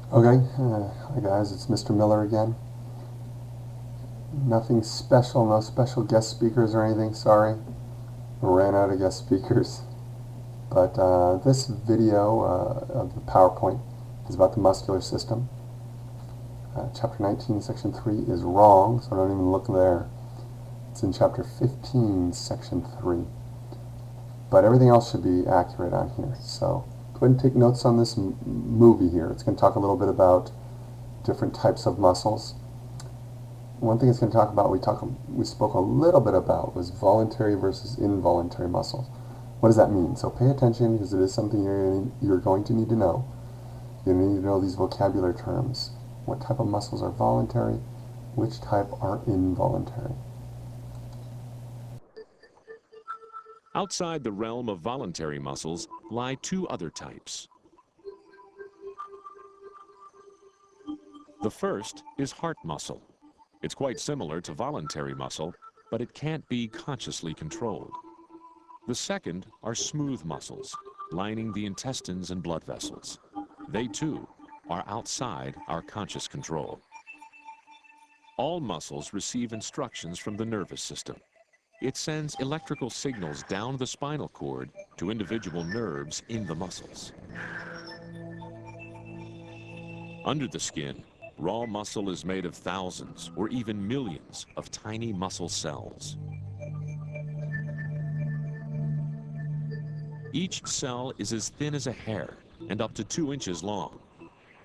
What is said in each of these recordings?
Okay, hi guys, it's Mr. Miller again. Nothing special, no special guest speakers or anything, sorry. Ran out of guest speakers. But this video of the PowerPoint is about the muscular system. Chapter 19, Section 3 is wrong, so don't even look there. It's in Chapter 15, Section 3. But everything else should be accurate on here. So go ahead and take notes on this movie here. It's going to talk a little bit about different types of muscles. One thing it's going to talk about, we spoke a little bit about, was voluntary versus involuntary muscles. What does that mean? So pay attention, because it is something you're going to need to know. You're going to need to know these vocabulary terms. What type of muscles are voluntary? Which type are involuntary? Outside the realm of voluntary muscles lie two other types. The first is heart muscle. It's quite similar to voluntary muscle, but it can't be consciously controlled. The second are smooth muscles, lining the intestines and blood vessels. They too are outside our conscious control. All muscles receive instructions from the nervous system. It sends electrical signals down the spinal cord to individual nerves in the muscles. Under the skin, raw muscle is made of thousands or even millions of tiny muscle cells. Each cell is as thin as a hair and up to 2 inches long.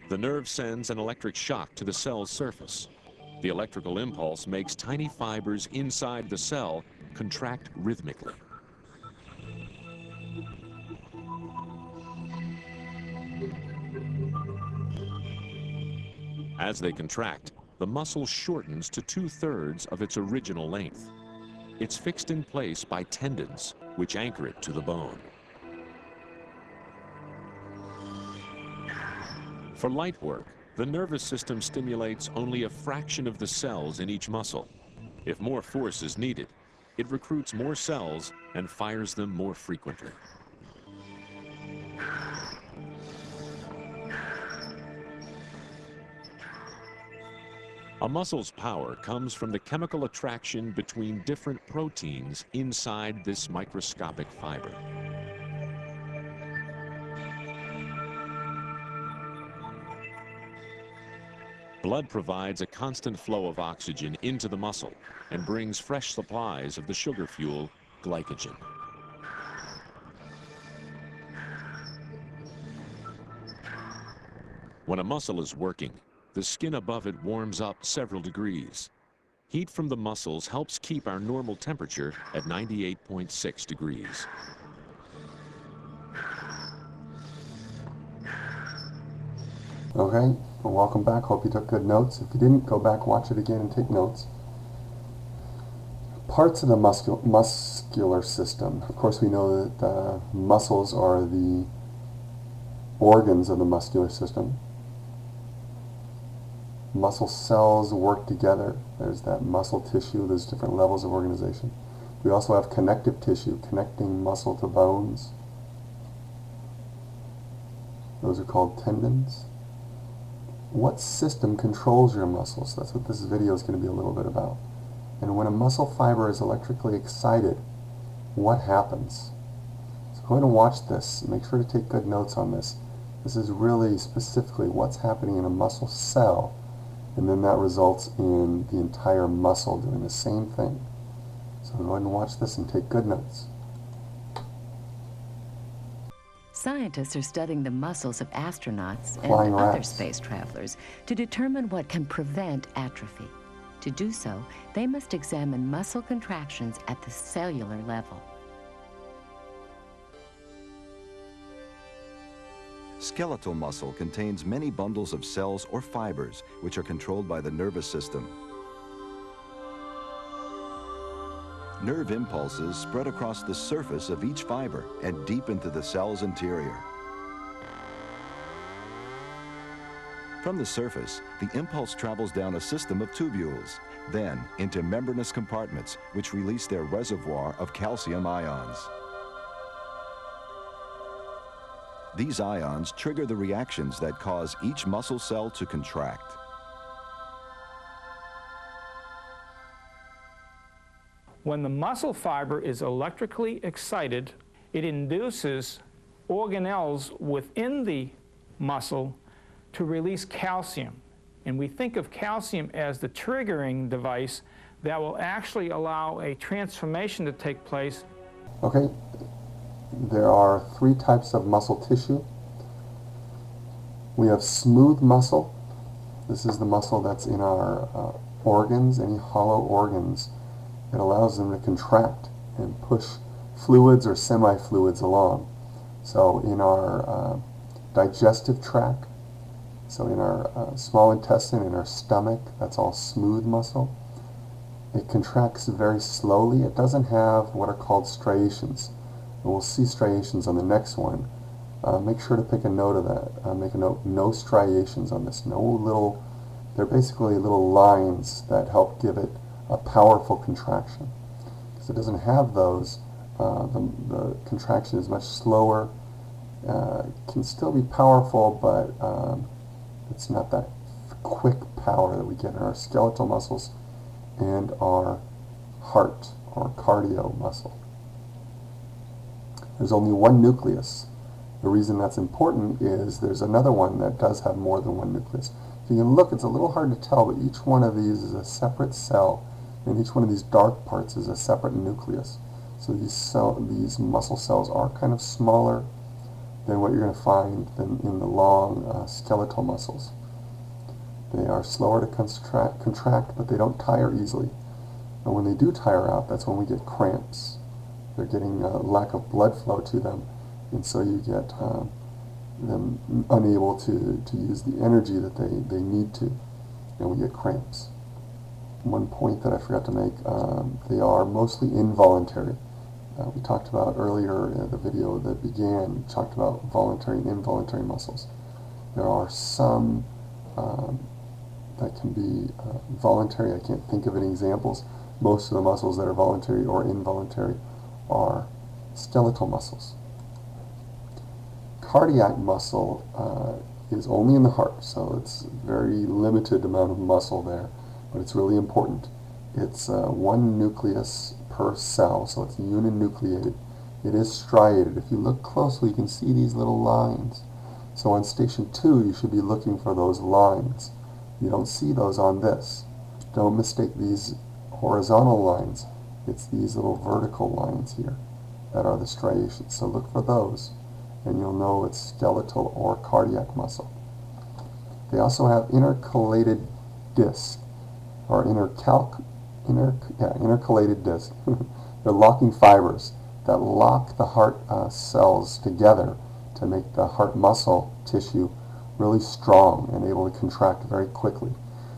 The nerve sends an electric shock to the cell's surface. The electrical impulse makes tiny fibers inside the cell contract rhythmically. As they contract, the muscle shortens to 2/3 of its original length. It's fixed in place by tendons, which anchor it to the bone. For light work, the nervous system stimulates only a fraction of the cells in each muscle. If more force is needed, it recruits more cells and fires them more frequently. A muscle's power comes from the chemical attraction between different proteins inside this microscopic fiber. Blood provides a constant flow of oxygen into the muscle and brings fresh supplies of the sugar fuel, glycogen. When a muscle is working, the skin above it warms up several degrees. Heat from the muscles helps keep our normal temperature at 98.6 degrees. Okay, well, welcome back. Hope you took good notes. If you didn't, go back, watch it again, and take notes. Parts of the muscular system. Of course, we know that the muscles are the organs of the muscular system. Muscle cells work together. There's that muscle tissue. There's different levels of organization. We also have connective tissue, connecting muscle to bones. Those are called tendons. What system controls your muscles? That's what this video is going to be a little bit about. And when a muscle fiber is electrically excited, what happens? So go ahead and watch this. Make sure to take good notes on this. This is really specifically what's happening in a muscle cell, and then that results in the entire muscle doing the same thing. So go ahead and watch this and take good notes. Scientists are studying the muscles of astronauts Flying and other rats. space travelers to determine what can prevent atrophy. To do so, they must examine muscle contractions at the cellular level. Skeletal muscle contains many bundles of cells or fibers which are controlled by the nervous system. Nerve impulses spread across the surface of each fiber and deep into the cell's interior. From the surface, the impulse travels down a system of tubules, then into membranous compartments which release their reservoir of calcium ions. These ions trigger the reactions that cause each muscle cell to contract. When the muscle fiber is electrically excited, it induces organelles within the muscle to release calcium. And we think of calcium as the triggering device that will actually allow a transformation to take place. Okay, there are three types of muscle tissue. We have smooth muscle. This is the muscle that's in our organs, any hollow organs. It allows them to contract and push fluids or semi-fluids along. So in our digestive tract, so in our small intestine, in our stomach, that's all smooth muscle. It contracts very slowly. It doesn't have what are called striations. And we'll see striations on the next one. Make sure to pick a note of that. Make a note, no striations on this. No little, they're basically little lines that help give it a powerful contraction. Because it doesn't have those, the contraction is much slower. Can still be powerful, but it's not that quick power that we get in our skeletal muscles and our heart or cardio muscle. There's only one nucleus. The reason that's important is there's another one that does have more than one nucleus. If you can look, it's a little hard to tell, but each one of these is a separate cell, and each one of these dark parts is a separate nucleus. So these muscle cells are kind of smaller than what you're going to find in the long skeletal muscles. They are slower to contract, but they don't tire easily. And when they do tire out, that's when we get cramps. They're getting a lack of blood flow to them, and so you get them unable to use the energy that they need to, and we get cramps. One point that I forgot to make, they are mostly involuntary. We talked about earlier in the video that began, we talked about voluntary and involuntary muscles. There are some that can be voluntary. I can't think of any examples. Most of the muscles that are voluntary or involuntary are skeletal muscles. Cardiac muscle is only in the heart, so it's a very limited amount of muscle there, but it's really important. It's one nucleus per cell, so it's uninucleated. It is striated. If you look closely, you can see these little lines. So on station 2, you should be looking for those lines. You don't see those on this. Don't mistake these horizontal lines. It's these little vertical lines here that are the striations. So look for those, and you'll know it's skeletal or cardiac muscle. They also have intercalated discs, or intercalated discs. They're locking fibers that lock the heart cells together to make the heart muscle tissue really strong and able to contract very quickly.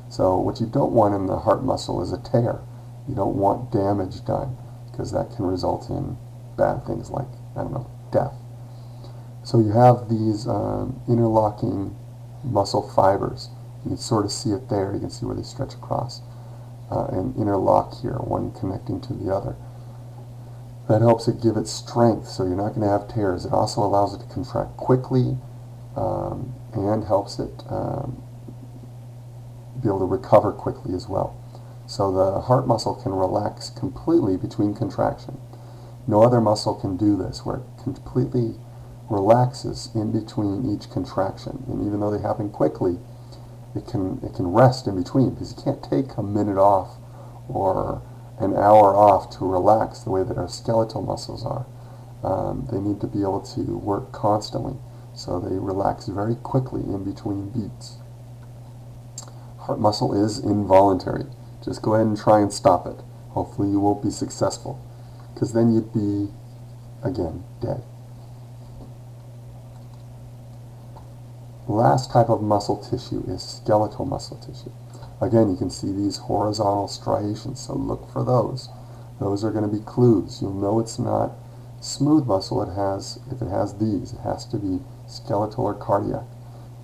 So what you don't want in the heart muscle is a tear. You don't want damage done, because that can result in bad things like, I don't know, death. So you have these interlocking muscle fibers. You can sort of see it there. You can see where they stretch across and interlock here, one connecting to the other. That helps it give it strength, so you're not going to have tears. It also allows it to contract quickly and helps it be able to recover quickly as well. So the heart muscle can relax completely between contraction. No other muscle can do this, where it completely relaxes in between each contraction. And even though they happen quickly, it can rest in between, because you can't take a minute off or an hour off to relax the way that our skeletal muscles are. They need to be able to work constantly, so they relax very quickly in between beats. Heart muscle is involuntary. Just go ahead and try and stop it. Hopefully you won't be successful, because then you'd be, again, dead. Last type of muscle tissue is skeletal muscle tissue. Again, you can see these horizontal striations, so look for those. Those are going to be clues. You'll know it's not smooth muscle. If it has these, it has to be skeletal or cardiac.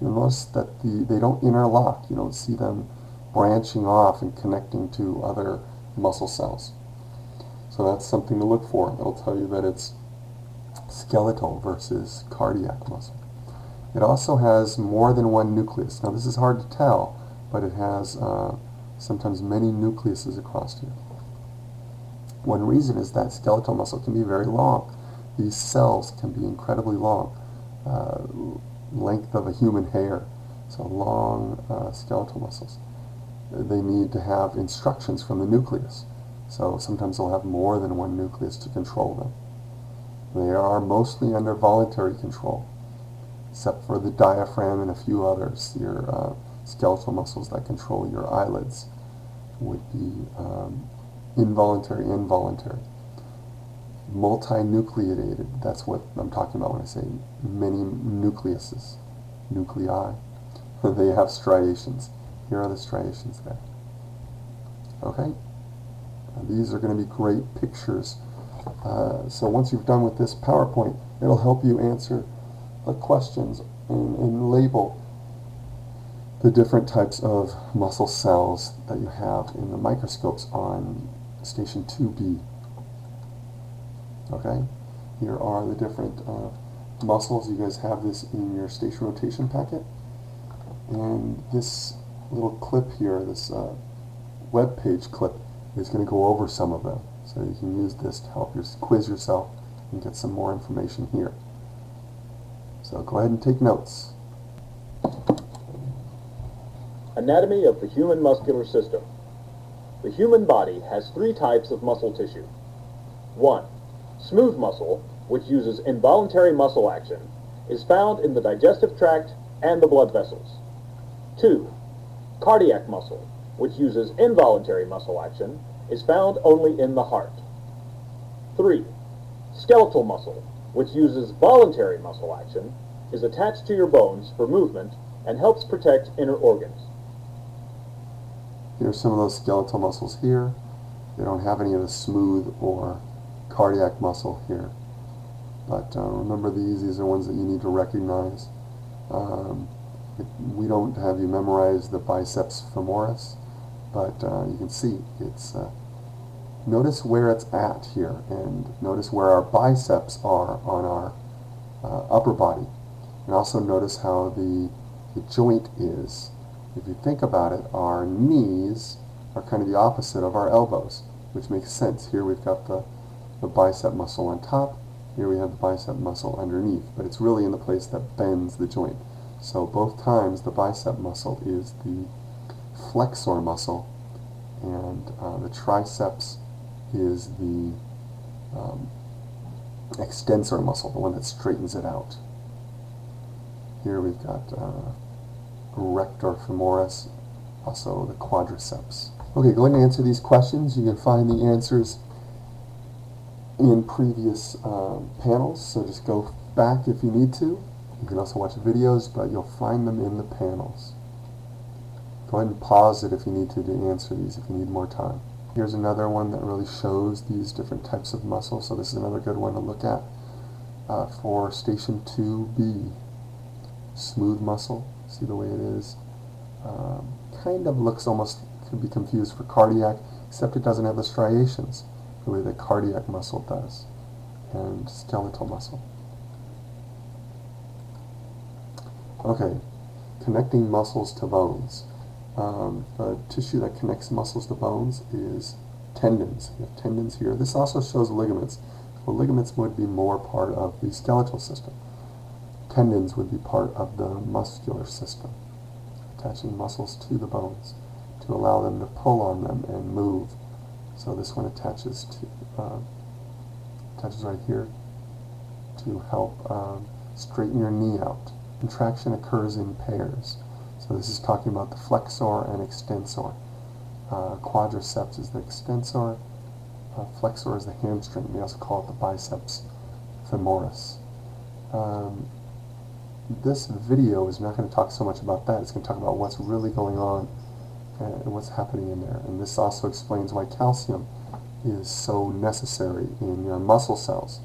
You'll notice that they don't interlock. You don't see them branching off and connecting to other muscle cells. So that's something to look for. It'll tell you that it's skeletal versus cardiac muscle. It also has more than one nucleus. Now this is hard to tell, but it has sometimes many nucleuses across here. One reason is that skeletal muscle can be very long. These cells can be incredibly long, length of a human hair, so long skeletal muscles. They need to have instructions from the nucleus, so sometimes they'll have more than one nucleus to control them. They are mostly under voluntary control, except for the diaphragm and a few others. Your skeletal muscles that control your eyelids would be involuntary, involuntary. Multinucleated, that's what I'm talking about when I say many nucleuses, nuclei. They have striations. Here are the striations there. Okay? These are going to be great pictures. So once you've done with this PowerPoint, it'll help you answer the questions and label the different types of muscle cells that you have in the microscopes on Station 2B. Okay? Here are the different muscles. You guys have this in your station rotation packet. And this little clip here, this web page clip, is going to go over some of them. So you can use this to help you quiz yourself and get some more information here. So go ahead and take notes. Anatomy of the human muscular system. The human body has three types of muscle tissue. 1. Smooth muscle, which uses involuntary muscle action, is found in the digestive tract and the blood vessels. 2. Cardiac muscle, which uses involuntary muscle action, is found only in the heart. 3. Skeletal muscle, which uses voluntary muscle action, is attached to your bones for movement and helps protect inner organs. Here's some of those skeletal muscles here. They don't have any of the smooth or cardiac muscle here. But remember these are ones that you need to recognize. We don't have you memorize the biceps femoris, but you can see it's notice where it's at here, and notice where our biceps are on our upper body, and also notice how the joint is. If you think about it, our knees are kind of the opposite of our elbows, which makes sense. Here we've got the bicep muscle on top, here we have the bicep muscle underneath, but it's really in the place that bends the joint. So both times the bicep muscle is the flexor muscle, and the triceps is the extensor muscle, the one that straightens it out. Here we've got rector femoris, also the quadriceps. Okay, go ahead and answer these questions. You can find the answers in previous panels, so just go back if you need to. You can also watch videos, but you'll find them in the panels. Go ahead and pause it if you need to answer these, if you need more time. Here's another one that really shows these different types of muscles, so this is another good one to look at for Station 2B. Smooth muscle, see the way it is? Kind of looks almost, could be confused for cardiac, except it doesn't have the striations the way the cardiac muscle does, and skeletal muscle. Okay, connecting muscles to bones. The tissue that connects muscles to bones is tendons. We have tendons here. This also shows ligaments. Well, ligaments would be more part of the skeletal system. Tendons would be part of the muscular system, attaching muscles to the bones to allow them to pull on them and move. So this one attaches right here to help straighten your knee out. Contraction occurs in pairs. So this is talking about the flexor and extensor. Quadriceps is the extensor. Flexor is the hamstring. We also call it the biceps femoris. This video is not going to talk so much about that. It's going to talk about what's really going on and what's happening in there. And this also explains why calcium is so necessary in your muscle cells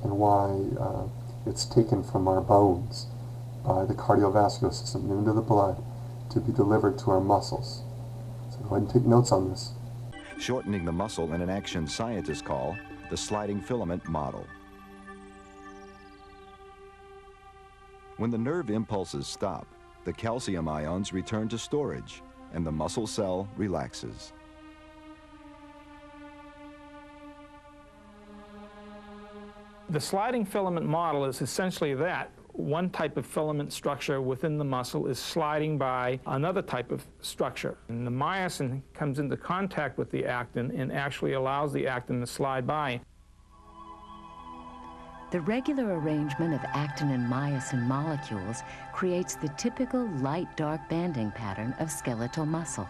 and why it's taken from our bones by the cardiovascular system into the blood to be delivered to our muscles. So go ahead and take notes on this. Shortening the muscle in an action scientists call the sliding filament model. When the nerve impulses stop, the calcium ions return to storage, and the muscle cell relaxes. The sliding filament model is essentially that. One type of filament structure within the muscle is sliding by another type of structure. And the myosin comes into contact with the actin and actually allows the actin to slide by. The regular arrangement of actin and myosin molecules creates the typical light-dark banding pattern of skeletal muscle.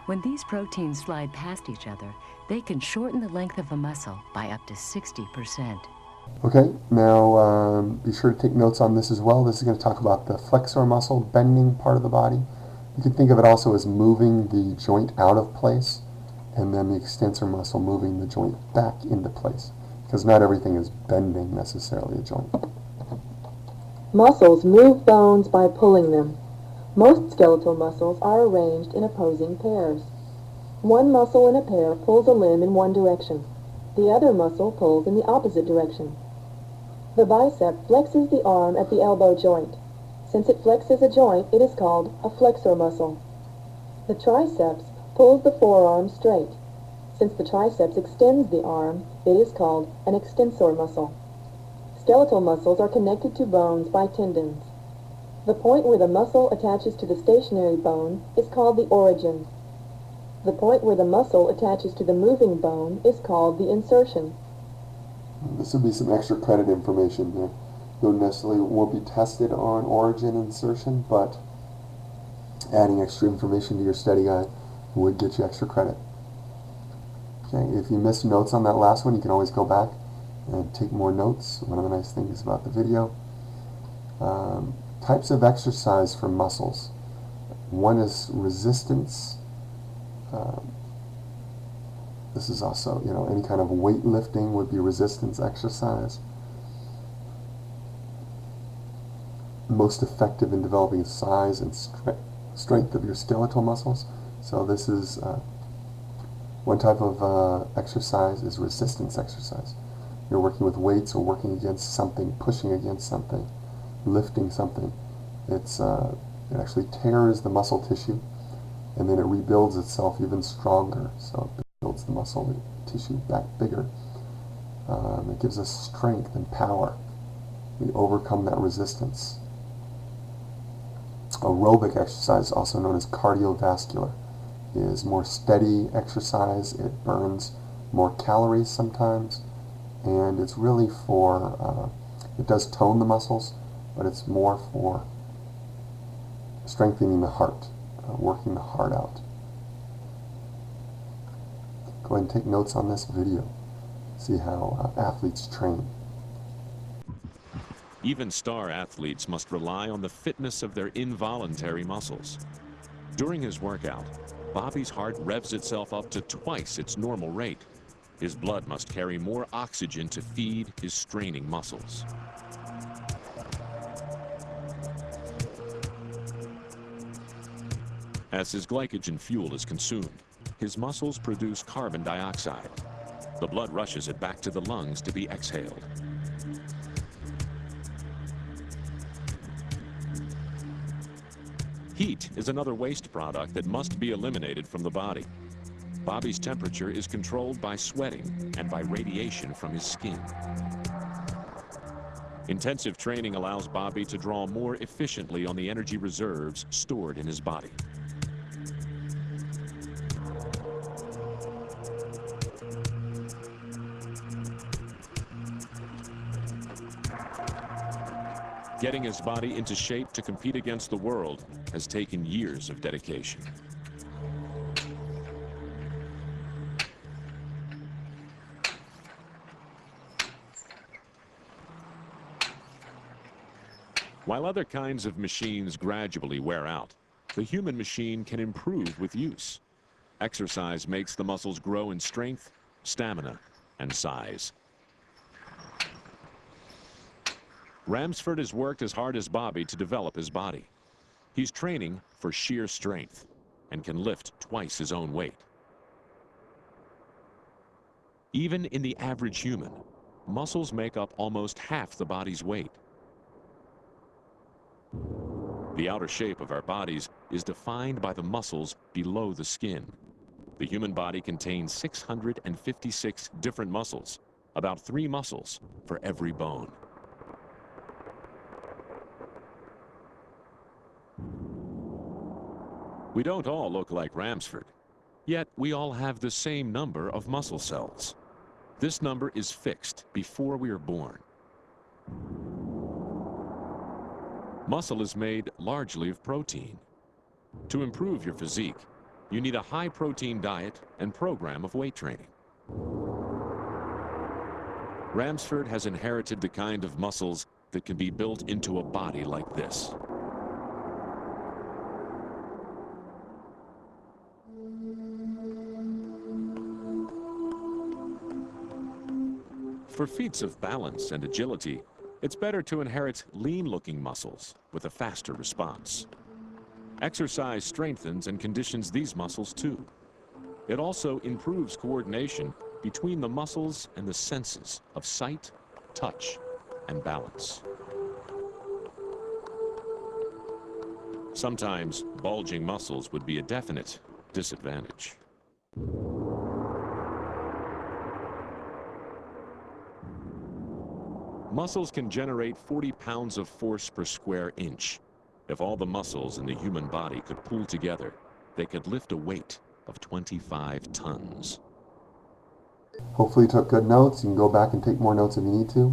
When these proteins slide past each other, they can shorten the length of a muscle by up to 60%. Okay, now be sure to take notes on this as well. This is going to talk about the flexor muscle, bending part of the body. You can think of it also as moving the joint out of place, and then the extensor muscle moving the joint back into place, because not everything is bending necessarily a joint. Muscles move bones by pulling them. Most skeletal muscles are arranged in opposing pairs. One muscle in a pair pulls a limb in one direction. The other muscle pulls in the opposite direction. The bicep flexes the arm at the elbow joint. Since it flexes a joint, it is called a flexor muscle. The triceps pulls the forearm straight. Since the triceps extends the arm, it is called an extensor muscle. Skeletal muscles are connected to bones by tendons. The point where the muscle attaches to the stationary bone is called the origin. The point where the muscle attaches to the moving bone is called the insertion. This will be some extra credit information there. You won't be tested on origin insertion, but adding extra information to your study guide would get you extra credit. Okay, if you missed notes on that last one, you can always go back and take more notes. One of the nice things about the video. Types of exercise for muscles. One is resistance. This is also, any kind of weightlifting would be resistance exercise. Most effective in developing size and strength of your skeletal muscles. So this is one type of exercise is resistance exercise. You're working with weights or working against something, pushing against something, lifting something. It actually tears the muscle tissue, and then it rebuilds itself even stronger. So it builds the muscle tissue back bigger. It gives us strength and power. We overcome that resistance. Aerobic exercise, also known as cardiovascular, is more steady exercise. It burns more calories sometimes, and it's really for, it does tone the muscles, but it's more for strengthening the heart, working the heart out. Go ahead and take notes on this video. See how athletes train. Even star athletes must rely on the fitness of their involuntary muscles. During his workout, Bobby's heart revs itself up to twice its normal rate. His blood must carry more oxygen to feed his straining muscles. As his glycogen fuel is consumed, his muscles produce carbon dioxide. The blood rushes it back to the lungs to be exhaled. Heat is another waste product that must be eliminated from the body. Bobby's temperature is controlled by sweating and by radiation from his skin. Intensive training allows Bobby to draw more efficiently on the energy reserves stored in his body. Getting his body into shape to compete against the world has taken years of dedication. While other kinds of machines gradually wear out, the human machine can improve with use. Exercise makes the muscles grow in strength, stamina, and size. Ramsford has worked as hard as Bobby to develop his body. He's training for sheer strength and can lift twice his own weight. Even in the average human, muscles make up almost half the body's weight. The outer shape of our bodies is defined by the muscles below the skin. The human body contains 656 different muscles, about 3 muscles for every bone. We don't all look like Ramsford, yet we all have the same number of muscle cells. This number is fixed before we are born. Muscle is made largely of protein. To improve your physique, you need a high-protein diet and program of weight training. Ramsford has inherited the kind of muscles that can be built into a body like this. For feats of balance and agility, it's better to inherit lean-looking muscles with a faster response. Exercise strengthens and conditions these muscles too. It also improves coordination between the muscles and the senses of sight, touch, and balance. Sometimes bulging muscles would be a definite disadvantage. Muscles can generate 40 pounds of force per square inch. If all the muscles in the human body could pool together, they could lift a weight of 25 tons. Hopefully you took good notes. You can go back and take more notes if you need to.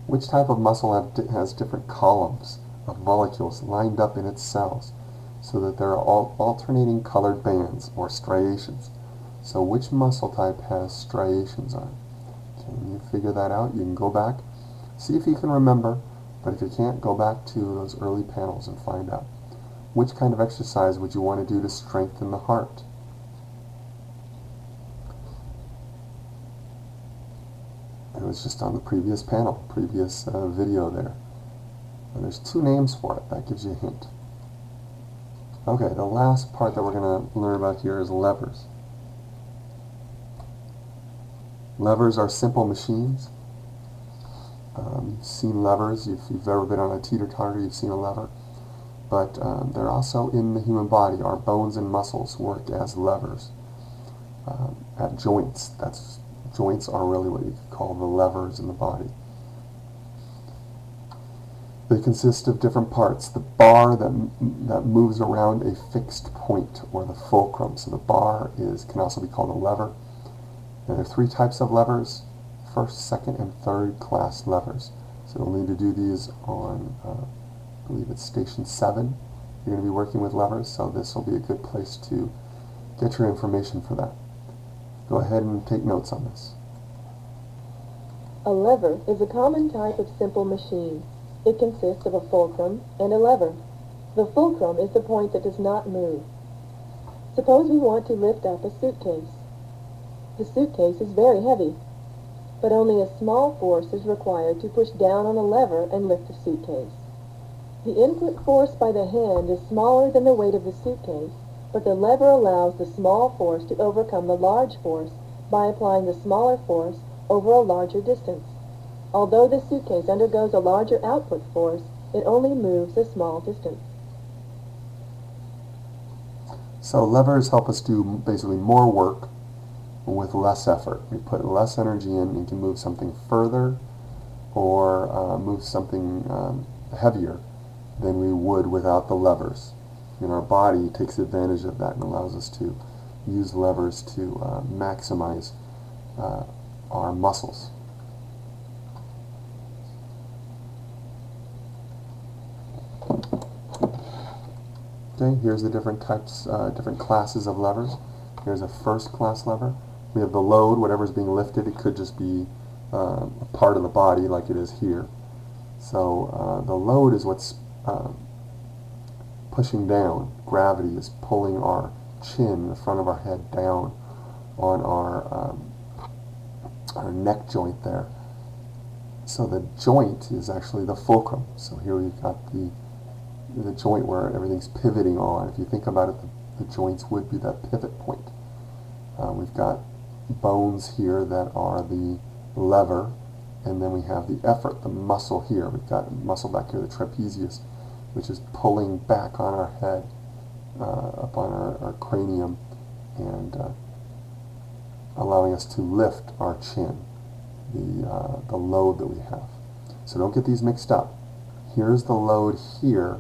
Which type of muscle has different columns of molecules lined up in its cells so that there are alternating colored bands or striations? So which muscle type has striations on it? Can you figure that out? You can go back, see if you can remember, but if you can't, go back to those early panels and find out. Which kind of exercise would you want to do to strengthen the heart? It was just on the previous panel, previous video there. And there's 2 names for it. That gives you a hint. Okay, the last part that we're going to learn about here is levers. Levers are simple machines. You've seen levers. If you've ever been on a teeter-totter, you've seen a lever. But they're also in the human body. Our bones and muscles work as levers at joints. Joints are really what you could call the levers in the body. They consist of different parts. The bar that moves around a fixed point, or the fulcrum. So the bar can also be called a lever. And there are 3 types of levers: first, second, and third class levers. So you'll need to do these on, I believe it's station 7. You're going to be working with levers, so this will be a good place to get your information for that. Go ahead and take notes on this. A lever is a common type of simple machine. It consists of a fulcrum and a lever. The fulcrum is the point that does not move. Suppose we want to lift up a suitcase. The suitcase is very heavy, but only a small force is required to push down on a lever and lift the suitcase. The input force by the hand is smaller than the weight of the suitcase, but the lever allows the small force to overcome the large force by applying the smaller force over a larger distance. Although the suitcase undergoes a larger output force, it only moves a small distance. So levers help us do basically more work with less effort. We put less energy in and can move something further or move something heavier than we would without the levers. And our body takes advantage of that and allows us to use levers to maximize our muscles. Okay, here's the different types, different classes of levers. Here's a first class lever. We have the load, whatever's being lifted. It could just be a part of the body like it is here. So the load is what's pushing down. Gravity is pulling our chin, the front of our head, down on our neck joint there. So the joint is actually the fulcrum. So here we've got the joint where everything's pivoting on. If you think about it, the joints would be that pivot point. We've got bones here that are the lever, and then we have the effort, the muscle here. We've got muscle back here, the trapezius, which is pulling back on our head, up on our cranium, and allowing us to lift our chin, the load that we have. So don't get these mixed up. Here's the load here.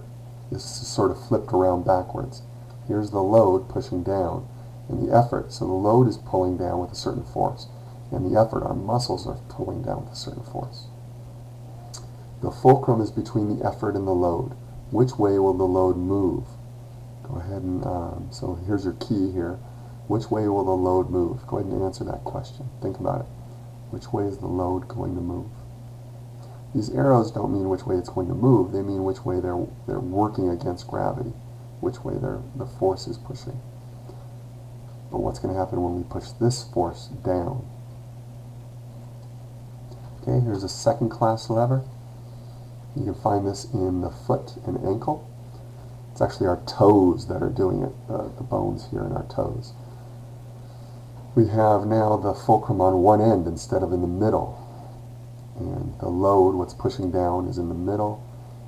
This is sort of flipped around backwards. Here's the load pushing down, and the effort. So the load is pulling down with a certain force, and the effort, our muscles are pulling down with a certain force. The fulcrum is between the effort and the load. Which way will the load move? Go ahead and, so here's your key here. Which way will the load move? Go ahead and answer that question. Think about it. Which way is the load going to move? These arrows don't mean which way it's going to move. They mean which way they're working against gravity, which way the force is pushing. But what's going to happen when we push this force down? Okay, here's a second class lever. You can find this in the foot and ankle. It's actually our toes that are doing it, the bones here in our toes. We have now the fulcrum on one end instead of in the middle. And the load, what's pushing down, is in the middle.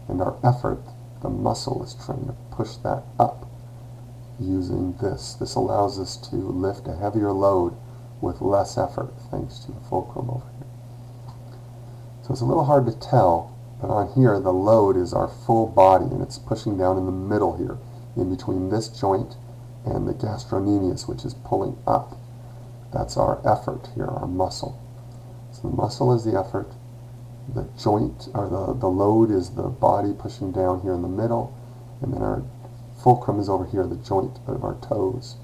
And our effort, the muscle, is trying to push that up using this. This allows us to lift a heavier load with less effort thanks to the fulcrum over here. So it's a little hard to tell, but on here the load is our full body, and it's pushing down in the middle here, in between this joint and the gastrocnemius, which is pulling up. That's our effort here, our muscle. So the muscle is the effort, the joint, or the load is the body pushing down here in the middle, and then our fulcrum is over here, the joint of our toes.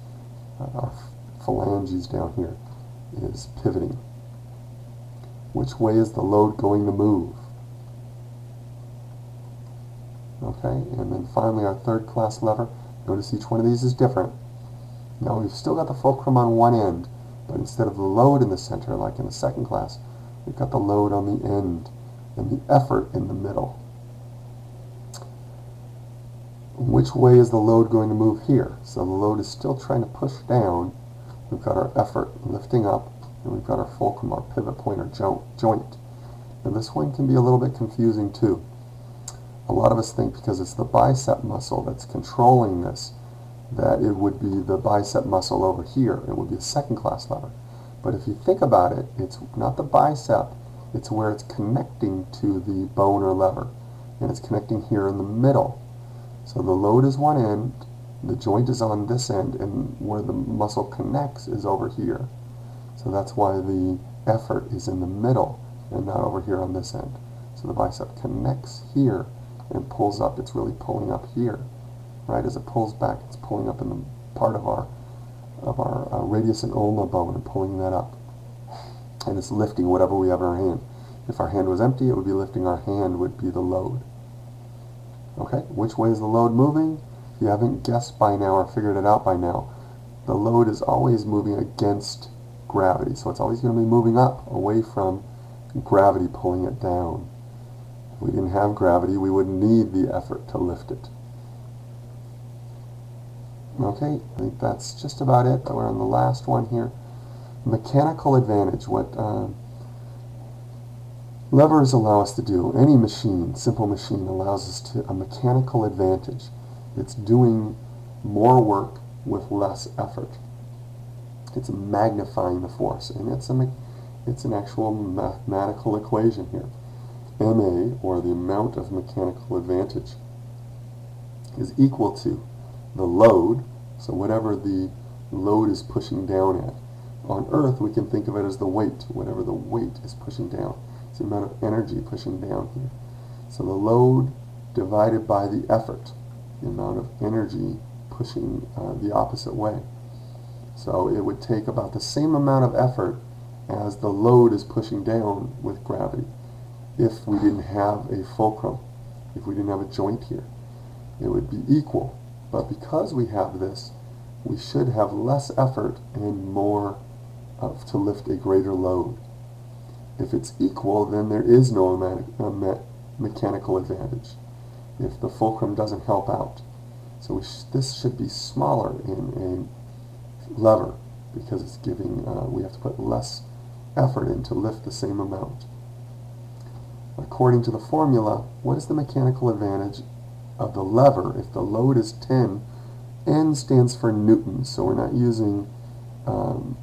Our phalanges down here is pivoting. Which way is the load going to move? Okay, and then finally our third class lever. Notice each one of these is different. Now we've still got the fulcrum on one end, but instead of the load in the center, like in the second class, we've got the load on the end and the effort in the middle. Which way is the load going to move here? So the load is still trying to push down. We've got our effort lifting up, and we've got our fulcrum, our pivot point, or joint. Now this one can be a little bit confusing too. A lot of us think because it's the bicep muscle that's controlling this, that it would be the bicep muscle over here. It would be a second class lever. But if you think about it, it's not the bicep, it's where it's connecting to the bone or lever. And it's connecting here in the middle. So the load is one end, the joint is on this end, and where the muscle connects is over here. So that's why the effort is in the middle and not over here on this end. So the bicep connects here and pulls up. It's really pulling up here. Right? As it pulls back, it's pulling up in the part of our radius and ulna bone and pulling that up. And it's lifting whatever we have in our hand. If our hand was empty, it would be lifting our hand, would be the load. Okay, which way is the load moving? If you haven't guessed by now or figured it out by now, the load is always moving against gravity. So it's always going to be moving up, away from gravity pulling it down. If we didn't have gravity, we wouldn't need the effort to lift it. Okay, I think that's just about it. We're on the last one here. Mechanical advantage. What levers allow us to do. Any machine, simple machine, allows us to a mechanical advantage. It's doing more work with less effort. It's magnifying the force, and it's an actual mathematical equation here. MA, or the amount of mechanical advantage, is equal to the load, so whatever the load is pushing down at. On Earth, we can think of it as the weight, whatever the weight is pushing down. It's the amount of energy pushing down here. So the load divided by the effort, the amount of energy pushing the opposite way. So it would take about the same amount of effort as the load is pushing down with gravity if we didn't have a fulcrum, if we didn't have a joint here. It would be equal. But because we have this, we should have less effort and more to lift a greater load. If it's equal, then there is no mechanical advantage if the fulcrum doesn't help out. So this should be smaller in a lever because it's giving, we have to put less effort in to lift the same amount. According to the formula, what is the mechanical advantage of the lever, if the load is 10, N stands for newtons, so we're not using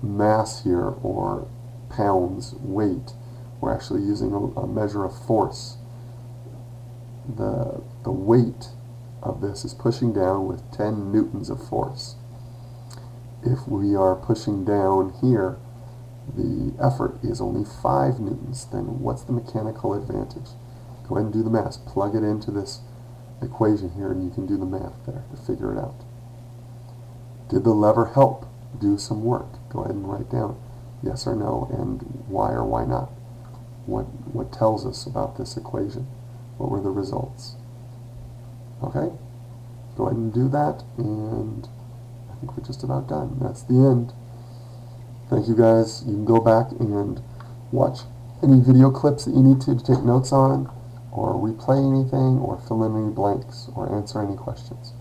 mass here or pounds, weight. We're actually using a measure of force. The weight of this is pushing down with 10 newtons of force. If we are pushing down here, the effort is only 5 newtons, then what's the mechanical advantage? Go ahead and do the math. Plug it into this equation here and you can do the math there to figure it out. Did the lever help do some work? Go ahead and write down yes or no and why or why not. What tells us about this equation? What were the results? Okay, go ahead and do that, and I think we're just about done. That's the end. Thank you guys. You can go back and watch any video clips that you need to take notes on, or replay anything, or fill in any blanks, or answer any questions.